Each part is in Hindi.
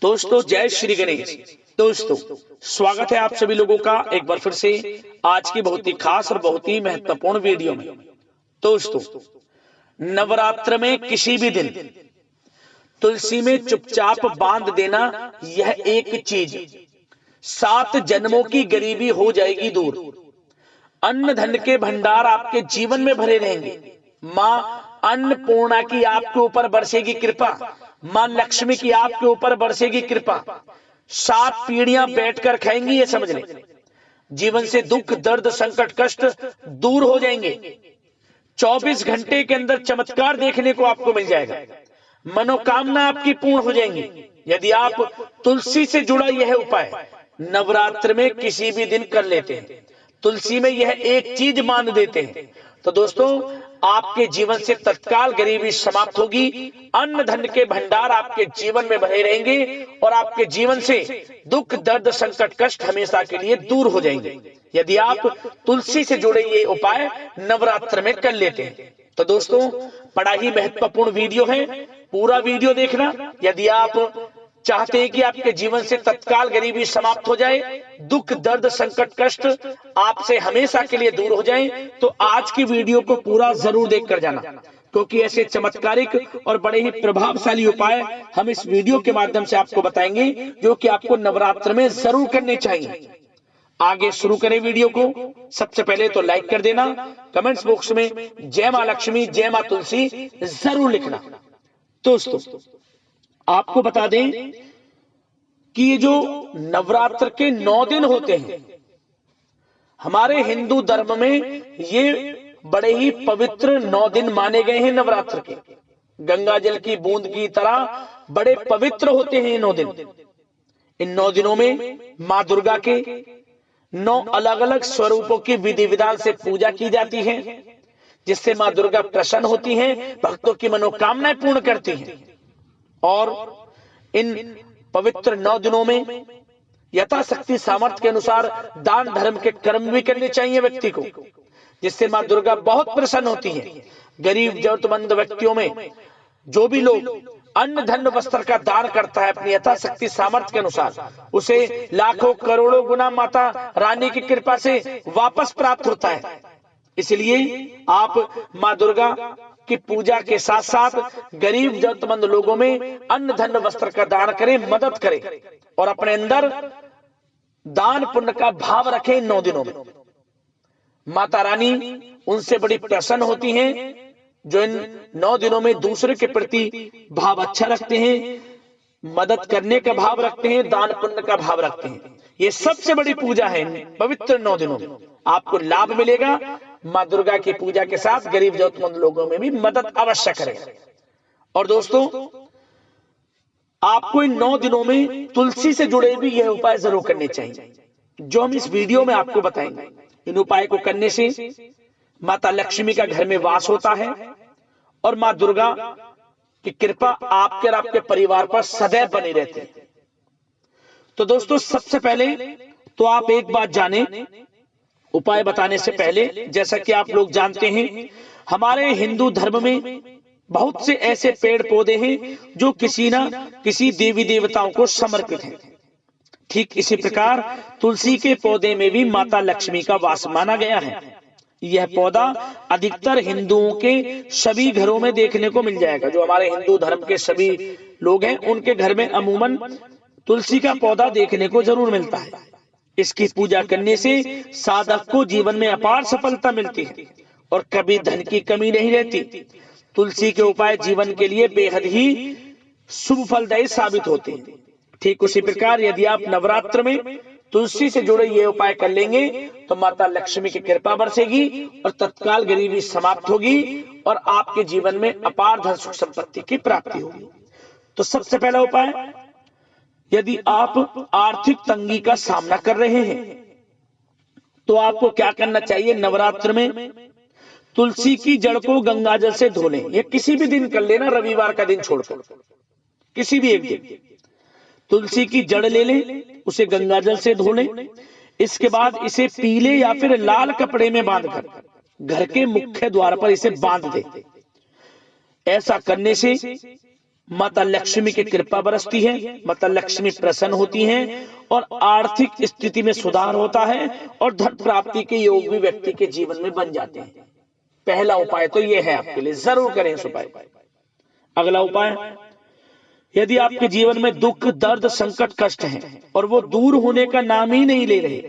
दोस्तों जय श्री गणेश। दोस्तों स्वागत है आप सभी लोगों का एक बार फिर से आज की बहुत ही खास और बहुत ही महत्वपूर्ण वीडियो में। दोस्तों नवरात्र में किसी भी दिन तुलसी में चुपचाप बांध देना, यह एक चीज 7 जन्मों की गरीबी हो जाएगी दूर। अन्न धन के भंडार आपके जीवन में भरे रहेंगे। मां अन्नपूर्णा की आपके ऊपर बरसेगी कृपा, मां लक्ष्मी की आपके ऊपर बरसेगी कृपा। 7 पीढ़ियां बैठकर खाएंगी, ये समझ लें। जीवन से दुख दर्द संकट कष्ट दूर हो जाएंगे। 24 घंटे के अंदर चमत्कार देखने को आपको मिल जाएगा। मनोकामना आपकी पूर्ण हो जाएंगी यदि आप तुलसी से जुड़ा यह उपाय नवरात्र में किसी भी दिन कर लेते हैं। तुलसी में यह एक चीज मान देते हैं तो दोस्तों आपके जीवन से तत्काल गरीबी समाप्त होगी। अन्न धन के भंडार आपके जीवन में भरे रहेंगे और आपके जीवन से दुख दर्द संकट कष्ट हमेशा के लिए दूर हो जाएंगे यदि आप तुलसी से जुड़े ये उपाय नवरात्र में कर लेते हैं। तो दोस्तों बड़ा ही महत्वपूर्ण वीडियो है, पूरा वीडियो देखना। यदि आप चाहते हैं कि आपके जीवन से तत्काल गरीबी समाप्त हो जाए, दुख दर्द संकट कष्ट आपसे हमेशा के लिए दूर हो जाए, तो आज की वीडियो को पूरा जरूर देख कर जाना, क्योंकि ऐसे चमत्कारिक और बड़े ही प्रभावशाली उपाय हम इस वीडियो के माध्यम से आपको बताएंगे जो कि आपको नवरात्र में जरूर करने चाहिए। आगे शुरू करें वीडियो को। सबसे पहले तो लाइक कर देना, कमेंट्स बॉक्स में जय मां लक्ष्मी जय मां तुलसी जरूर लिखना। दोस्तों आपको बता दें कि ये जो नवरात्र के 9 दिन होते हैं हमारे हिंदू धर्म में, ये बड़े ही पवित्र 9 दिन माने गए हैं। नवरात्र के गंगा जल की बूंद की तरह बड़े पवित्र होते हैं ये 9 दिन। इन 9 दिनों में मां दुर्गा के 9 अलग अलग स्वरूपों की विधि विधान से पूजा की जाती है, जिससे मां दुर्गा प्रसन्न होती हैं, भक्तों की मनोकामनाएं पूर्ण करती हैं। और इन पवित्र 9 दिनों में यथाशक्ति सामर्थ्य के अनुसार दान धर्म के कर्म भी करने चाहिए व्यक्ति को, जिससे मां दुर्गा बहुत प्रसन्न होती है। गरीब जरूरतमंद व्यक्तियों में जो भी लोग अन्न धन वस्त्र का दान करता है अपनी यथाशक्ति सामर्थ्य के अनुसार, उसे लाखों करोड़ों गुना माता रानी की कृपा से वापस प्राप्त होता है। इसलिए आप मां दुर्गा की पूजा के साथ साथ गरीब जरूरतमंद लोगों में अन्न धन वस्त्र का दान करें, मदद करें और अपने अंदर दान पुण्य का भाव रखें। इन 9 दिनों में माता रानी उनसे बड़ी प्रसन्न होती हैं जो इन 9 दिनों में दूसरे के प्रति भाव अच्छा रखते हैं, मदद करने का भाव रखते हैं, दान पुण्य का भाव रखते हैं। ये सबसे बड़ी पूजा है। पवित्र 9 दिनों में आपको लाभ मिलेगा। मां दुर्गा की पूजा के साथ गरीब जरूरतमंद लोगों में भी मदद अवश्य करें। और दोस्तों आपको इन 9 दिनों में तुलसी से जुड़े भी यह उपाय जरूर करने चाहिए जो हम इस वीडियो में आपको बताएंगे। इन उपाय को करने से माता लक्ष्मी का घर में वास होता है और मां दुर्गा की कृपा आपके और आपके परिवार पर सदैव बनी रहती है। तो दोस्तों सबसे पहले तो आप एक बात जाने, उपाय बताने से पहले, जैसा कि आप लोग जानते हैं हमारे हिंदू धर्म में बहुत से ऐसे पेड़ पौधे हैं जो किसी ना किसी देवी देवताओं को समर्पित हैं। ठीक इसी प्रकार तुलसी के पौधे में भी माता लक्ष्मी का वास माना गया है। यह पौधा अधिकतर हिंदुओं के सभी घरों में देखने को मिल जाएगा। जो हमारे हिंदू धर्म के सभी लोग हैं उनके घर में अमूमन तुलसी का पौधा देखने को जरूर मिलता है। इसकी पूजा करने से साधक को जीवन में अपार सफलता मिलती है और कभी धन की कमी नहीं रहती। तुलसी के उपाय जीवन के लिए बेहद ही शुभ फलदायी साबित होते हैं। ठीक उसी प्रकार यदि आप नवरात्र में तुलसी से जुड़े ये उपाय कर लेंगे तो माता लक्ष्मी की कृपा बरसेगी और तत्काल गरीबी समाप्त होगी और आपके जीवन में अपार धन सुख संपत्ति की प्राप्ति होगी। तो सबसे पहला उपाय, यदि आप आर्थिक तंगी का सामना कर रहे हैं तो आपको क्या करना चाहिए। नवरात्र में तुलसी की जड़ को गंगाजल से धो लें। यह किसी भी दिन कर लेना, रविवार का दिन छोड़कर किसी भी एक दिन तुलसी की जड़ ले लें, उसे गंगाजल से धो लें। इसके बाद इसे पीले या फिर लाल कपड़े में बांधकर घर के मुख्य द्वार पर इसे बांध दें। ऐसा करने से माता लक्ष्मी की कृपा बरसती है, माता लक्ष्मी प्रसन्न होती हैं और आर्थिक स्थिति में सुधार होता है और धन प्राप्ति के योग भी व्यक्ति के जीवन में बन जाते हैं। पहला उपाय तो यह है आपके लिए, जरूर करें इस उपाय। अगला उपाय, यदि आपके जीवन में दुख, दर्द, संकट, कष्ट हैं और वो दूर होने का नाम ही नहीं ले रहे,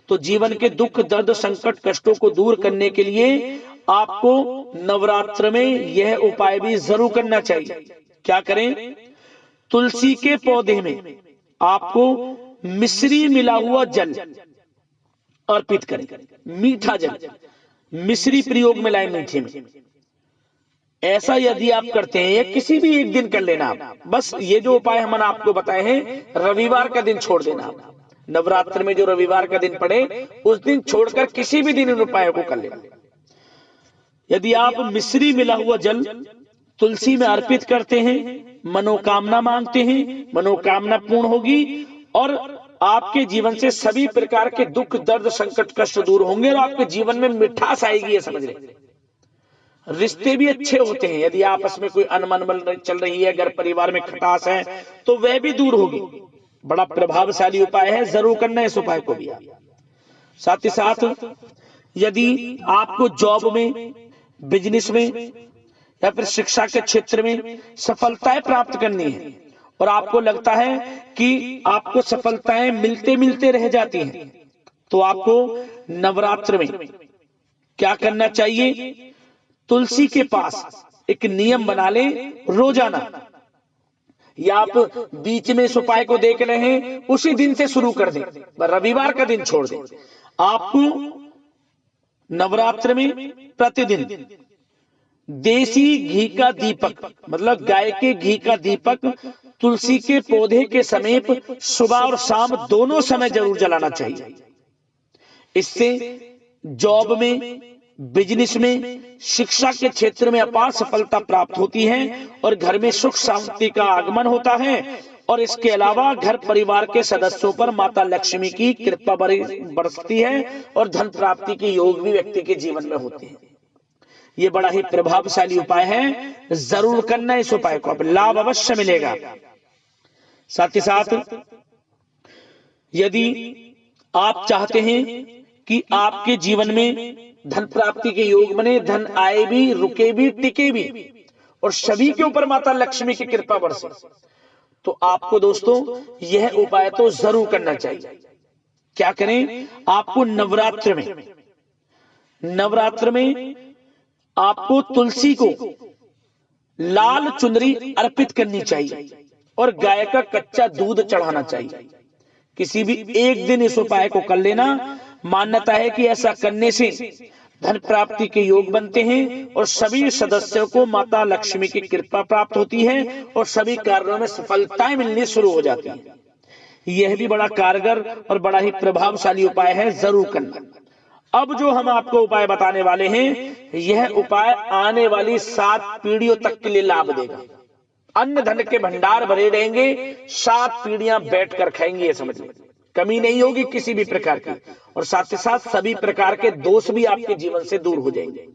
तो जीवन के दुख, दर्द, संकट, कष्टों को दूर करने के लिए आपको नवरात्र में यह उपाय भी जरूर करना चाहिए। क्या करें? तुलसी के पौधे में आपको मिश्री मिला हुआ जल अर्पित करें। मीठा जल, मिश्री प्रयोग में लाए मीठे में। ऐसा यदि आप करते हैं, या किसी भी एक दिन कर लेना आप, बस ये जो उपाय हमने आपको बताए हैं, रविवार का दिन छोड़ देना आप। नवरात्र में जो रविवार का दिन पड़े उस दिन छोड़कर किसी भी दिन इन उपायों को कर लेना। यदि आप मिश्री मिला हुआ जल तुलसी में अर्पित करते हैं, मनोकामना मांगते हैं, मनोकामना पूर्ण होगी और आपके जीवन से सभी प्रकार के दुख, दर्द, संकट, कष्ट दूर होंगे और आपके जीवन में मिठास आएगी, ये समझ लें। रिश्ते भी अच्छे होते हैं। यदि आपस में कोई अनबन चल रही है, घर परिवार में खटास है, तो वह भी दूर होगी। बड़ा प्रभावशाली उपाय है, जरूर करना है इस उपाय को भी। साथ ही साथ यदि आपको जॉब में, बिजनेस में या फिर शिक्षा के क्षेत्र में सफलताएं प्राप्त करनी है और आपको लगता है कि आपको सफलताएं मिलते मिलते रह जाती हैं, तो आपको नवरात्र में क्या करना चाहिए? तुलसी के पास एक नियम बना ले, रोजाना, या आप बीच में इस उपाय को देख रहे हैं उसी दिन से शुरू कर दें, रविवार का दिन छोड़ दें। आपको नवरात्र में प्रतिदिन देसी घी का दीपक, मतलब गाय के घी का दीपक, तुलसी के पौधे के समीप सुबह और शाम दोनों समय जरूर जलाना चाहिए। इससे जॉब में, बिजनेस में, शिक्षा के क्षेत्र में अपार सफलता प्राप्त होती है और घर में सुख शांति का आगमन होता है। और इसके अलावा घर परिवार के सदस्यों पर माता लक्ष्मी की कृपा बरसती है और धन प्राप्ति के योग भी व्यक्ति के जीवन में होते हैं। ये बड़ा ही प्रभावशाली उपाय है, जरूर करना इस उपाय को, अब लाभ अवश्य मिलेगा। साथ ही साथ यदि आप चाहते हैं कि आपके जीवन में धन प्राप्ति के योग बने, धन आए भी, रुके भी, टिके भी और सभी के ऊपर माता लक्ष्मी की कृपा बरसे, तो आपको दोस्तों यह उपाय तो जरूर करना चाहिए। क्या करें? आपको नवरात्र में आपको तुलसी को लाल चुनरी अर्पित करनी चाहिए और गाय का कच्चा दूध चढ़ाना चाहिए। किसी भी एक दिन इस उपाय को कर लेना। मान्यता है कि ऐसा करने से धन प्राप्ति के योग बनते हैं और सभी सदस्यों को माता लक्ष्मी की कृपा प्राप्त होती है और सभी कार्यों में सफलताएं मिलनी शुरू हो जाती हैं। यह भी बड़ा कारगर और बड़ा ही प्रभावशाली उपाय है, जरूर करना। अब जो हम आपको उपाय बताने वाले हैं, यह उपाय आने वाली 7 पीढ़ियों तक के लिए लाभ देगा। अन्न धन के भंडार भरे रहेंगे, 7 पीढ़ियां बैठकर खाएंगे, ये समझ लो, कमी नहीं होगी किसी भी प्रकार की। और साथ ही साथ सभी प्रकार के दोष भी आपके जीवन से दूर हो जाएंगे।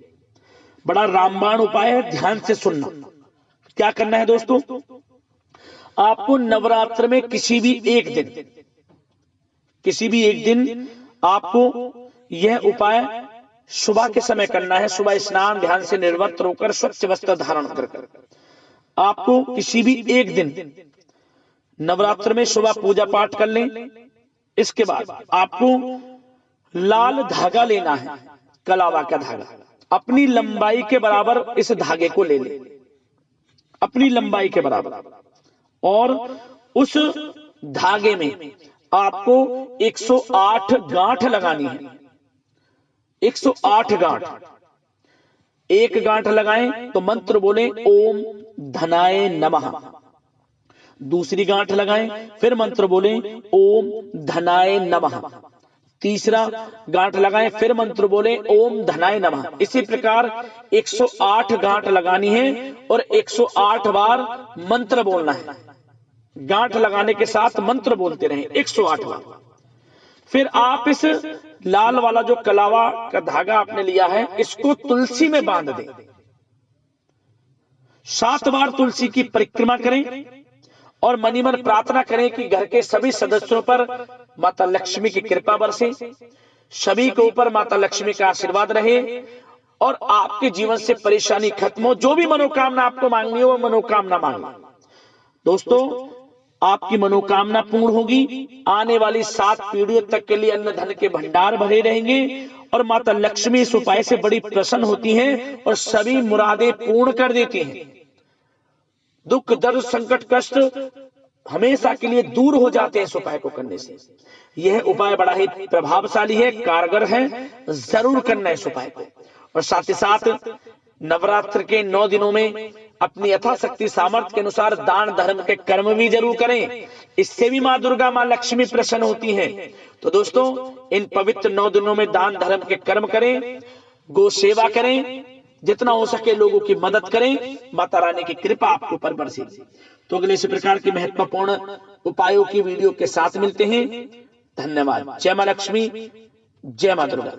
बड़ा रामबाण उपाय है, ध्यान से सुनना। क्या करना है दोस्तों? आपको नवरात्र में किसी भी एक दिन आपको यह उपाय सुबह के समय करना है। सुबह स्नान ध्यान से निर्वस्त्र होकर स्वच्छ वस्त्र धारण कर आपको किसी भी एक दिन नवरात्र में सुबह पूजा पाठ कर लें। इसके बाद आपको लाल धागा लेना है, कलावा का धागा, अपनी लंबाई के बराबर इस धागे को ले लें, अपनी लंबाई के बराबर, और उस धागे में आपको 108 गांठ लगानी है। 108 गांठ। एक गांठ लगाएं तो मंत्र बोले ओम धनाय नमः। दूसरी गांठ लगाएं, फिर मंत्र बोले ओम धनाय नमः। तीसरा गांठ लगाएं, फिर मंत्र बोले ओम धनाय नमः। इसी प्रकार 108 गांठ लगानी है और 108 बार मंत्र बोलना है। गांठ लगाने के साथ मंत्र बोलते रहें 108 बार। फिर आप इस लाल वाला जो कलावा का धागा आपने लिया है, इसको तुलसी में बांध दें। 7 बार तुलसी की परिक्रमा करें और मनी मन प्रार्थना करें कि घर के सभी सदस्यों पर माता लक्ष्मी की कृपा बरसे, सभी के ऊपर माता लक्ष्मी का आशीर्वाद रहे और आपके जीवन से परेशानी खत्म हो। जो भी मनोकामना आपको मांगनी हो वो मनोकामना मांग लो। दोस्तों, आपकी मनोकामना पूर्ण होगी। आने वाली 7 पीढ़ियों तक के लिए अन्न धन के भंडार भरे रहेंगे और माता लक्ष्मी इस उपाय से बड़ी प्रसन्न होती हैं और सभी मुरादें पूर्ण कर देती हैं। दुख दर्द संकट कष्ट हमेशा के लिए दूर हो जाते हैं इस उपाय को करने से। यह उपाय बड़ा ही प्रभावशाली है, कारगर है, जरूर करना है इस उपाय को। और साथ ही साथ नवरात्र के 9 दिनों में अपनी यथाशक्ति सामर्थ्य के अनुसार दान धर्म के कर्म भी जरूर करें। इससे भी मां दुर्गा मां लक्ष्मी प्रसन्न होती हैं। तो दोस्तों, इन पवित्र 9 दिनों में दान धर्म के कर्म करें, गो सेवा करें, जितना हो सके लोगों की मदद करें, माता रानी की कृपा आपके ऊपर बरसेगी। तो अगले इसी प्रकार की महत्वपूर्ण उपायों की वीडियो के साथ मिलते हैं। धन्यवाद। जय मां लक्ष्मी, जय मां दुर्गा।